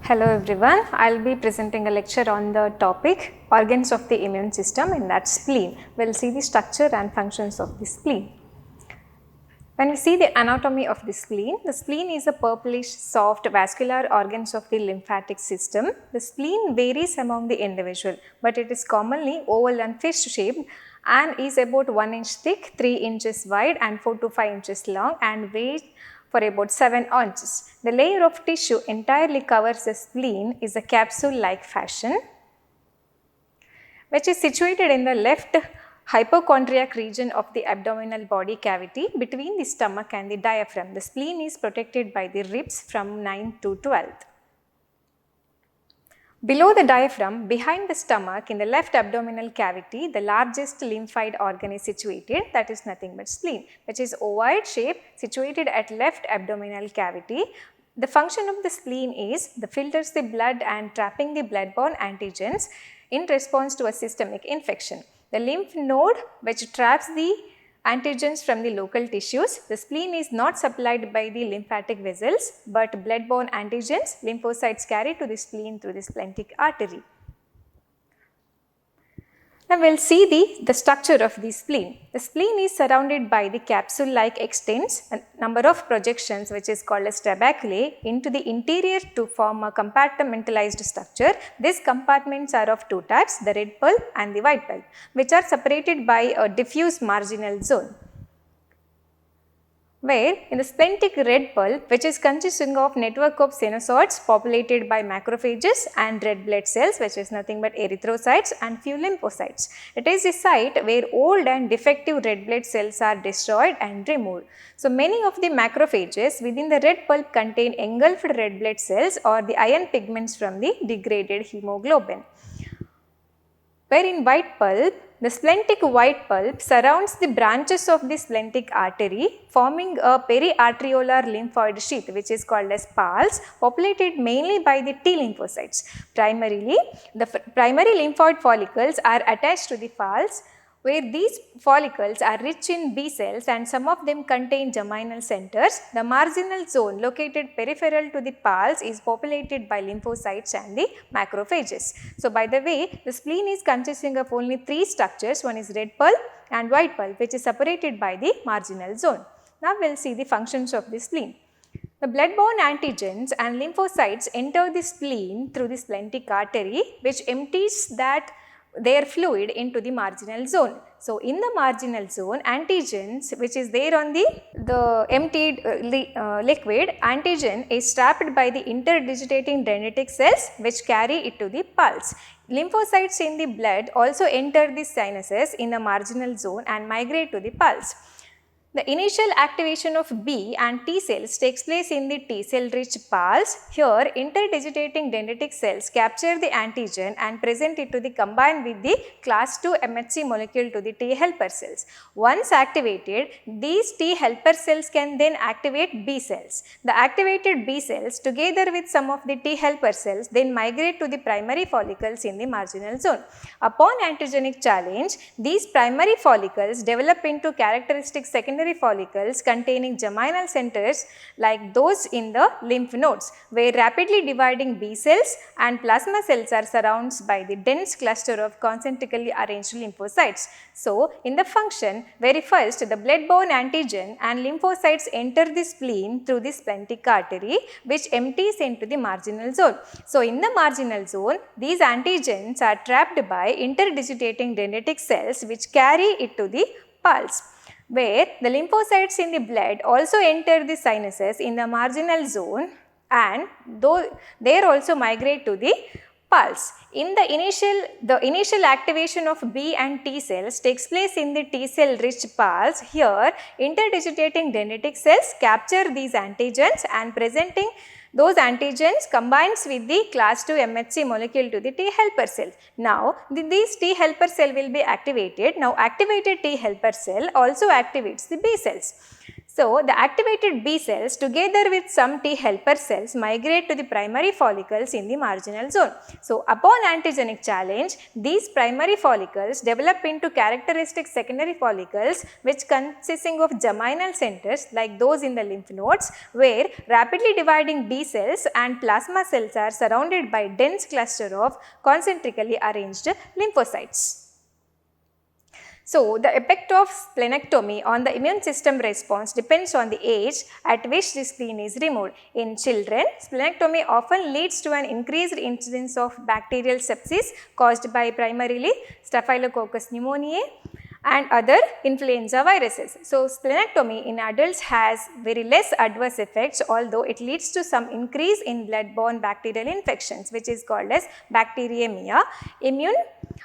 Hello everyone, I will be presenting a lecture on the topic organs of the immune system, and that's spleen. We will see the structure and functions of the spleen. When we see the anatomy of the spleen is a purplish soft vascular organs of the lymphatic system. The spleen varies among the individual, but it is commonly oval and fist shaped and is about 1 inch thick, 3 inches wide and 4 to 5 inches long and weighs for about 7 ounces. The layer of tissue entirely covers the spleen is a capsule-like fashion, which is situated in the left hypochondriac region of the abdominal body cavity between the stomach and the diaphragm. The spleen is protected by the ribs from 9th to 12th. Below the diaphragm, behind the stomach in the left abdominal cavity, the largest lymphoid organ is situated, that is nothing but spleen, which is ovoid shape situated at left abdominal cavity. The function of the spleen is the filters the blood and trapping the blood-borne antigens in response to a systemic infection. The lymph node which traps the antigens from the local tissues. The spleen is not supplied by the lymphatic vessels, but blood-borne antigens, lymphocytes carry to the spleen through the splentic artery. Now we will see the structure of the spleen. The spleen is surrounded by the capsule-like extents, a number of projections which is called as trabeculae into the interior to form a compartmentalized structure. These compartments are of two types, the red pulp and the white pulp, which are separated by a diffuse marginal zone, where in the splentic red pulp, which is consisting of network of sinusoids populated by macrophages and red blood cells, which is nothing but erythrocytes and few lymphocytes. It is the site where old and defective red blood cells are destroyed and removed. So many of the macrophages within the red pulp contain engulfed red blood cells or the iron pigments from the degraded hemoglobin. Where in white pulp, the splentic white pulp surrounds the branches of the splentic artery, forming a periarteriolar lymphoid sheath which is called as pulse, populated mainly by the T lymphocytes. Primarily, the primary lymphoid follicles are attached to the pulse, where these follicles are rich in B cells and some of them contain germinal centers. The marginal zone located peripheral to the pulse is populated by lymphocytes and the macrophages. So by the way, the spleen is consisting of only three structures, one is red pulp and white pulp, which is separated by the marginal zone. Now we will see the functions of the spleen. The blood-borne antigens and lymphocytes enter the spleen through the splentic artery, which empties their fluid into the marginal zone. So in the marginal zone, antigens which is there on the emptied liquid, antigen is trapped by the interdigitating dendritic cells which carry it to the pulse. Lymphocytes in the blood also enter the sinuses in the marginal zone and migrate to the pulse. The initial activation of B and T cells takes place in the T cell rich pulse. Here, interdigitating dendritic cells capture the antigen and present it to the combine with the class 2 MHC molecule to the T helper cells. Once activated, these T helper cells can then activate B cells. The activated B cells together with some of the T helper cells then migrate to the primary follicles in the marginal zone. Upon antigenic challenge, these primary follicles develop into characteristic secondary follicles containing germinal centers like those in the lymph nodes, where rapidly dividing B cells and plasma cells are surrounded by the dense cluster of concentrically arranged lymphocytes. So, in the function, very first the blood-borne antigen and lymphocytes enter the spleen through the splentic artery, which empties into the marginal zone. So, in the marginal zone, these antigens are trapped by interdigitating dendritic cells which carry it to the pulse, where the lymphocytes in the blood also enter the sinuses in the marginal zone and they also migrate to the pulse. In the initial activation of B and T cells takes place in the T cell rich pulse. Here, interdigitating dendritic cells capture these antigens and presenting those antigens combines with the class 2 MHC molecule to the T helper cell. Now, these T helper cell will be activated. Now, activated T helper cell also activates the B cells. So, the activated B cells together with some T helper cells migrate to the primary follicles in the marginal zone. So, upon antigenic challenge, these primary follicles develop into characteristic secondary follicles which consisting of geminal centers like those in the lymph nodes, where rapidly dividing B cells and plasma cells are surrounded by dense cluster of concentrically arranged lymphocytes. So, the effect of splenectomy on the immune system response depends on the age at which the spleen is removed. In children, splenectomy often leads to an increased incidence of bacterial sepsis caused by primarily Staphylococcus pneumoniae and other influenza viruses. So, splenectomy in adults has very less adverse effects, although it leads to some increase in blood-borne bacterial infections, which is called as bacteremia. Immune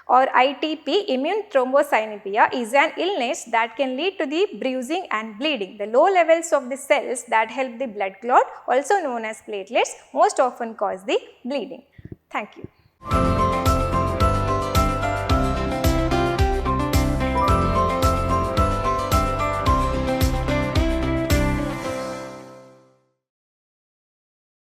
or ITP, immune thrombocytopenia, is an illness that can lead to the bruising and bleeding. The low levels of the cells that help the blood clot, also known as platelets, most often cause the bleeding. Thank you.